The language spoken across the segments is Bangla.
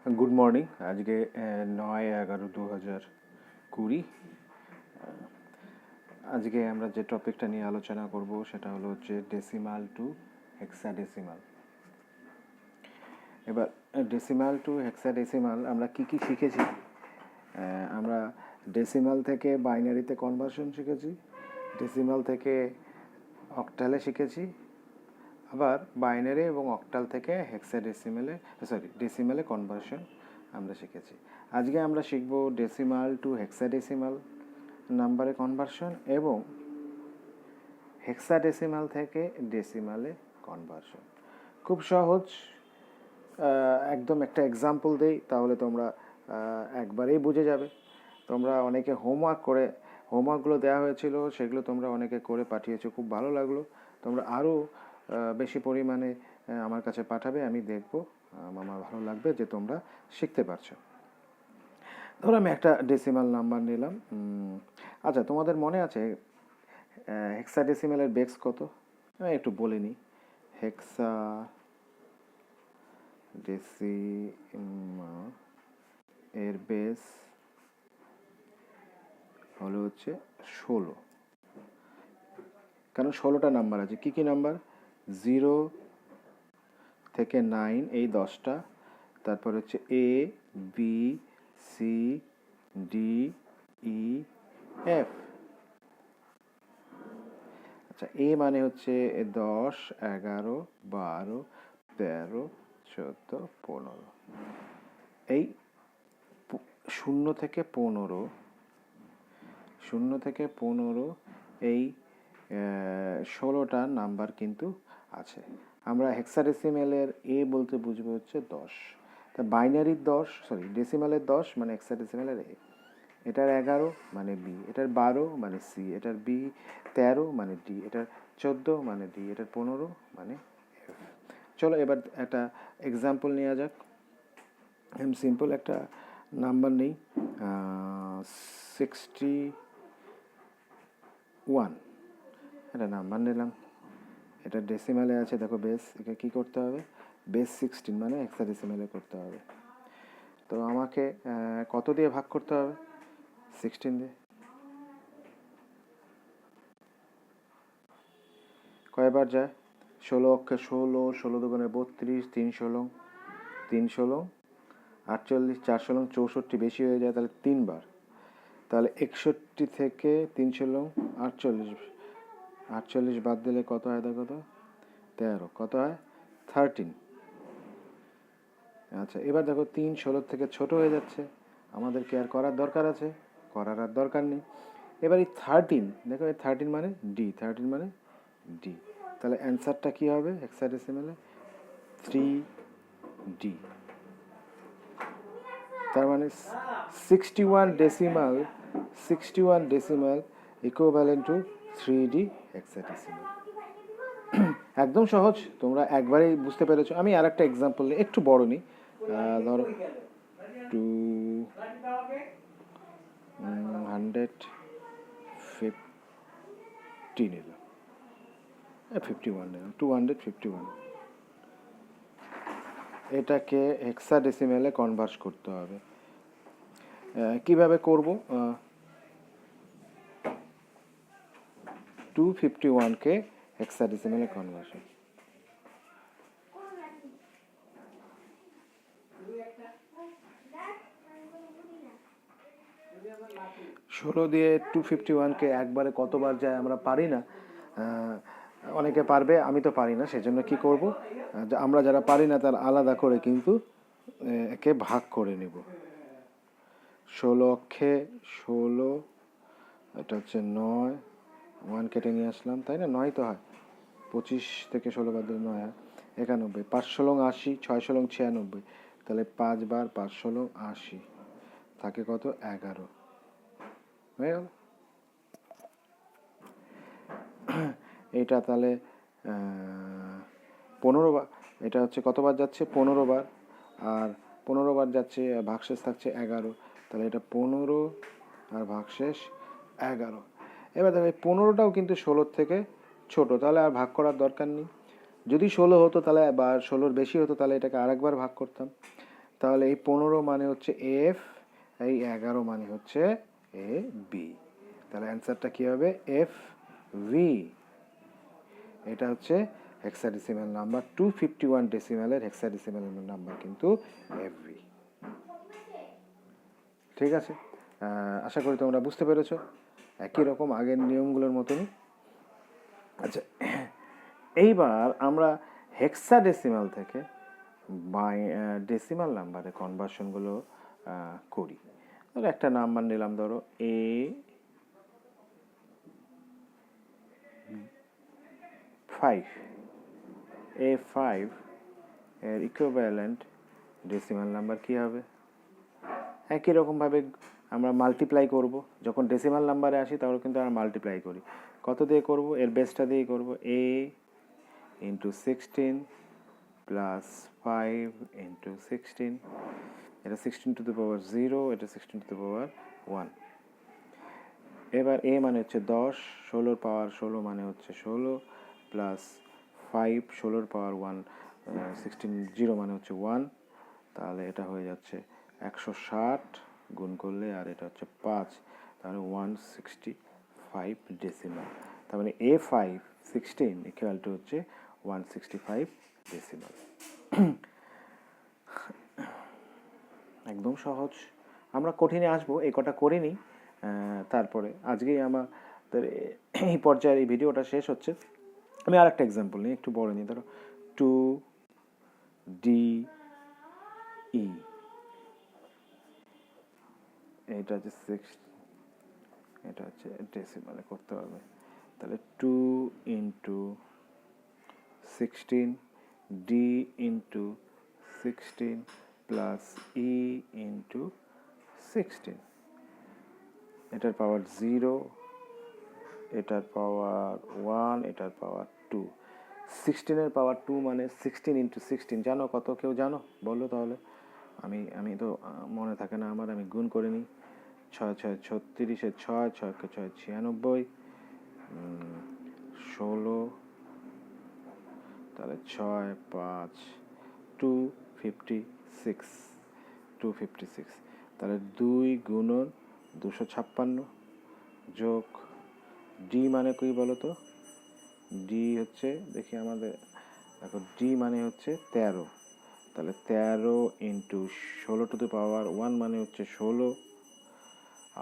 Good morning. আজকে 9/11/2020। আজকে আমরা যে টপিকটা নিয়ে আলোচনা করব সেটা হলো হচ্ছে ডেসিমাল টু হেক্সাডেসিমাল। এবার ডেসিমাল টু হেক্সাডেসিমাল আমরা কি কি শিখেছি? আমরা ডেসিমাল থেকে বাইনারিতে কনভার্সন শিখেছি, ডেসিমাল থেকে অক্টালে শিখেছি, আবার বাইনারি এবং অক্টাল থেকে ডেসিমালে কনভার্সন আমরা শিখেছি। আজকে আমরা শিখব ডেসিমাল টু হেক্সাডেসিমাল নাম্বারে কনভার্সন এবং হেক্সাডেসিমাল থেকে ডেসিমালে কনভার্সন। খুব সহজ, একদম একটা এক্সাম্পল দেই তাহলে তোমরা একবারেই বুঝে যাবে। তোমরা অনেকে হোমওয়ার্কগুলো দেওয়া হয়েছিল, সেগুলো তোমরা অনেকে করে পাঠিয়েছো, খুব ভালো লাগলো। তোমরা আরও বেশি পরিমাণে আমার কাছে পাঠাবে, আমি দেখব, আমার ভালো লাগবে যে তোমরা শিখতে পারছো। ধরো আমি একটা ডেসিমাল নাম্বার নিলাম। আচ্ছা, তোমাদের মনে আছে হেক্সাডেসিমালের বেস কত? আমি একটু বলে নিই। হেক্সাডেসিমাল এর বেস হলো হচ্ছে 16। কারণ 16টা নাম্বার আছে। কি কি নাম্বার? 0 থেকে 9 এই 10টা, তারপর হচ্ছে A B C D E F। আচ্ছা, এ মানে হচ্ছে 10 11 12 13 14 15। এই 0 থেকে 15 এই 16টা নাম্বার কিন্তু আছে। আমরা হেক্সাডেসিমালের এ বলতে বুঝবো হচ্ছে 10। তা বাইনারির 10, ডেসিমালের 10 মানে হেক্সাডেসিমালের এ। এটার 11 মানে বি, এটার 12 মানে সি, এটার বি 13 মানে ডি, এটার 14 মানে ডি, এটার 15 মানে এফ। চলো এবার একটা এক্সাম্পল নেওয়া যাক। সিম্পল একটা নাম্বার নেই, 61 একটা নাম্বার নিলাম। এটা ডেসিমালে আছে, দেখো বেস। একে কী করতে হবে? বেস 16 মানে হেক্সাডেসিমালে করতে হবে। তো আমাকে কত দিয়ে ভাগ করতে হবে? 16 দিয়ে। কয়বার যায়? 16 অক্ষে 16, 16 দুগুণে 32, 3 16, 3 16 48, 4 16 64, বেশি হয়ে যায়, তাহলে 3 বার। তাহলে 61 থেকে 3 16 48, 48 বাদ দিলে কত হয়? দেখো তো, 13, কত হয়? 13। আচ্ছা, এবার দেখো 3 16 থেকে ছোট হয়ে যাচ্ছে, আমাদেরকে আর করার দরকার আছে? করার আর দরকার নেই। এবার এই 13, দেখো এই 13 মানে ডি, 13 মানে ডি। তাহলে অ্যান্সারটা কী হবে হেক্সাডেসিমালে? 3D। তার মানে 61 decimal equivalent to 3D hexadecimal. একদম সহজ, তোমরা একবারেই বুঝতে পেরেছো। আমি আর একটা এক্সাম্পল নিই, একটু বড় নিই। ধরো 250 নিলাম, 51 নিলাম, 251। এটাকে হেক্সাডেসিমালে কনভার্ট করতে হবে। কিভাবে করব? 251কে হেক্সাডেসিমালে কনভার্সন। 16 দিয়ে 251কে একবারে কতবার যায় আমরা পারি না। অনেকে পারবে, আমি তো পারি না। সেজন্য কি করব? আমরা যারা পারি না তার আলাদা করে কিন্তু একে ভাগ করে নেব। 16 অক্ষে 16, এটা হচ্ছে 9, 1 কেটে নিয়ে আসলাম, তাই না? 9 তো হয়, 25 থেকে 16 বাদ দিলে 9 হয় 91, 5 16 80, 6 16 96, তাহলে 5 বার 5 16 80, থাকে কত? 11 হয়ে গেল। এইটা তাহলে 15 বার। এটা হচ্ছে কতবার যাচ্ছে? 15 বার। আর 15 বার যাচ্ছে, ভাগশেষ থাকছে 11, তাহলে এটা 15 আর ভাগশেষ 11। এবার দেখো এই 15টাও কিন্তু 16 থেকে ছোট, তাহলে আর ভাগ করার দরকার নেই। যদি 16 হতো তাহলে, বা 16-র বেশি হতো, তাহলে এটাকে আরেকবার ভাগ করতাম। তাহলে এই 15 মানে হচ্ছে এফ, এই 11 মানে হচ্ছে এ বি। তাহলে অ্যান্সারটা কী হবে? F V. এটা হচ্ছে হেক্সাডেসিমাল নাম্বার, 251 ডেসিমালের হেক্সাডেসিমাল নাম্বার কিন্তু এফ ভি। ঠিক আছে, আশা করি তোমরা বুঝতে পেরেছো, একই রকম আগের নিয়মগুলোর মতনই। আচ্ছা, এইবার আমরা হেক্সাডেসিমাল থেকে ডেসিমাল নাম্বারে কনভার্সনগুলো করি। ধরো একটা নাম্বার নিলাম, ধরো A5 এর ইকুইভ্যালেন্ট ডেসিমাল নাম্বার কী হবে? একই রকমভাবে আমরা মাল্টিপ্লাই করব। যখন ডেসিমাল নাম্বারে আসি তাহলে কিন্তু আমরা মাল্টিপ্লাই করি। কত দিয়ে করব? এর বেসটা দিয়ে করব। A ইন্টু 16 প্লাস 5 ইন্টু 16, এটা 16 টু দ্য পাওয়ার 0, এটা 16 টু দ্য পাওয়ার 1। এবার A মানে হচ্ছে 10, 16 পাওয়ার 16 মানে হচ্ছে 16, প্লাস 5, 16 পাওয়ার 1, 16, 0 মানে হচ্ছে 1। তাহলে এটা হয়ে যাচ্ছে 160 গুণ করলে, আর এটা হচ্ছে 5, তাহলে 165 ডেসিমাল। তার মানে A5 16 ইকুয়াল টু হচ্ছে 165 ডেসিমাল। একদম সহজ। আমরা কঠিনে আসবো, এই কটা করে নিই, তারপরে আজকেই আমাদের এই পর্যায়ের এই ভিডিওটা শেষ হচ্ছে। আমি আর একটা এক্সাম্পল নিই, একটু বড় নিই। ধরো 2DE, এটা হচ্ছে 6, এটা হচ্ছে ডেসিমালে করতে হবে। তাহলে 2 into 16 D into 16 plus E into 16, এটার পাওয়ার 0, এটার পাওয়ার 1, এটার পাওয়ার 2। 16-এর পাওয়ার 2 মানে 16 ইন্টু 16 জানো কত? কেউ জানো? বলো তাহলে। আমি তো মনে থাকে না আমার, আমি গুণ করে নিই। 6 6 36, 6 6 6 96, 16, তাহলে 6 5 256, 256। তাহলে 2 গুণন 256 যোগ ডি মানে কি বলো তো? ডি হচ্ছে, দেখি আমাদের, দেখো ডি মানে হচ্ছে 13, তাহলে 13 ইন্টু 16 টু দ্য পাওয়ার 1 মানে হচ্ছে 16,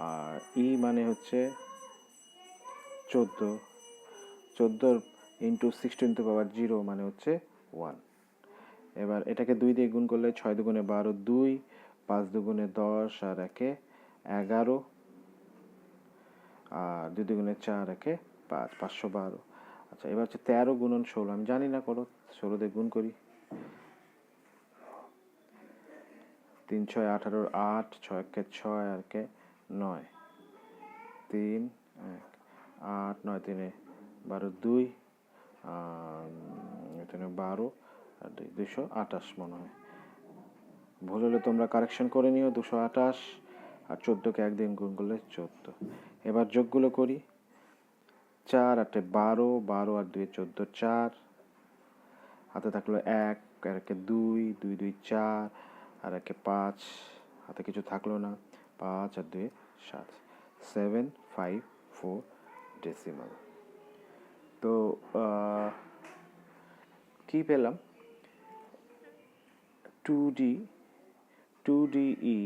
আর ই মানে হচ্ছে 14, 14 ইন্টু 16 টু পাওয়ার 0 মানে হচ্ছে 1। এবার এটাকে 2 দিয়ে গুণ করলে 6 দুগুণে 12, 2, 5 দুগুণে 10, আর 1 11, আর 2 দুগুণে 4, 1 5, 512। আচ্ছা, এবার হচ্ছে 13 গুণন 16, আমি জানি না, করো 16 দিয়ে গুণ করি। 3 6 18, 8, 6 1 6, আর 9, 3 1 8 9 3 12, 2 এখানে 12 আর 228 মনে হয়। ভুল হলে তোমরা কারেকশন করে নিও। 228 আর 14কে একদিন গুণ করলে 14। এবার যোগগুলো করি। 4 8 12, 12 আর 2 14, 4 হাতে থাকলো 1, আর 2, 2 2 4, আর 5, হাতে কিছু থাকলো না, 5 আর 2 7, 754 ডেসিমাল। তো কি পেলাম? 2DE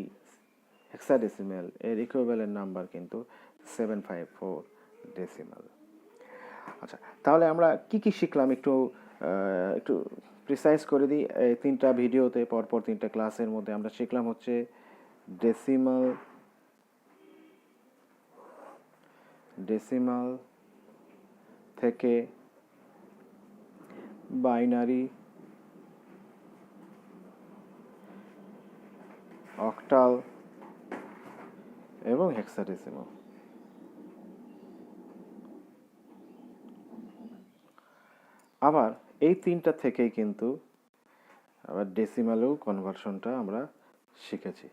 হেক্সাডেসিমাল এর ইকুইভ্যালেন্ট নাম্বার কিন্তু 754 ডেসিমাল। আচ্ছা, তাহলে আমরা কি কি শিখলাম একটু একটু প্রিসাইজ করে দিই। এই 3টা ভিডিওতে, পরপর 3টা ক্লাসের মধ্যে আমরা শিখলাম হচ্ছে ডেসিমাল থেকে বাইনারি, অক্টাল এবং হেক্সাডেসিমাল। আবার এই 3টা থেকেই কিন্তু আবার ডেসিমালেও কনভার্সনটা আমরা শিখেছি।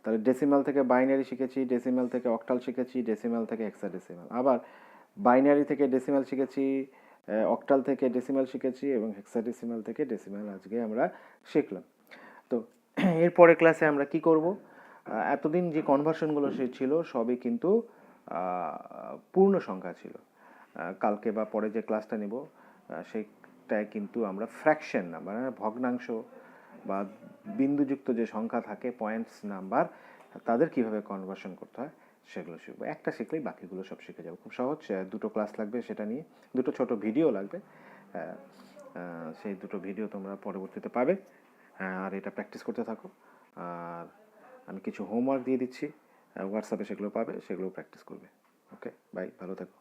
তাহলে ডেসিমাল থেকে বাইনারি শিখেছি, ডেসিমাল থেকে অক্টাল শিখেছি, ডেসিমাল থেকে হেক্সাডেসিমাল, আবার বাইনারি থেকে ডেসিমাল শিখেছি, অক্টাল থেকে ডেসিমাল শিখেছি, এবং হেক্সাডেসিমাল থেকে ডেসিমাল আজকে আমরা শিখলাম। তো এরপরের ক্লাসে আমরা কি করব, এতদিন যে কনভার্সনগুলো সে ছিল সবই কিন্তু পূর্ণ সংখ্যা ছিল। কালকে বা পরে যে ক্লাসটা নেব সেটায় কিন্তু আমরা ফ্র্যাকশন নাম্বার, ভগ্নাংশ বা বিন্দুযুক্ত যে সংখ্যা থাকে, পয়েন্টস নাম্বার, তাদের কিভাবে কনভার্সন করতে হয় সেগুলো শিখবো। একটা শিখলেই বাকিগুলো সব শিখে যাবো। খুব সহজ, দুটো ক্লাস লাগবে, সেটা নিয়ে দুটো ছোট ভিডিও লাগবে। সেই দুটো ভিডিও তোমরা পরবর্তীতে পাবে। আর এটা প্র্যাকটিস করতে থাকো। আর আমি কিছু হোমওয়ার্ক দিয়ে দিচ্ছি, হোয়াটসঅ্যাপে সেগুলো পাবে, সেগুলো প্র্যাকটিস করবে। ওকে, বাই, ভালো থাকো।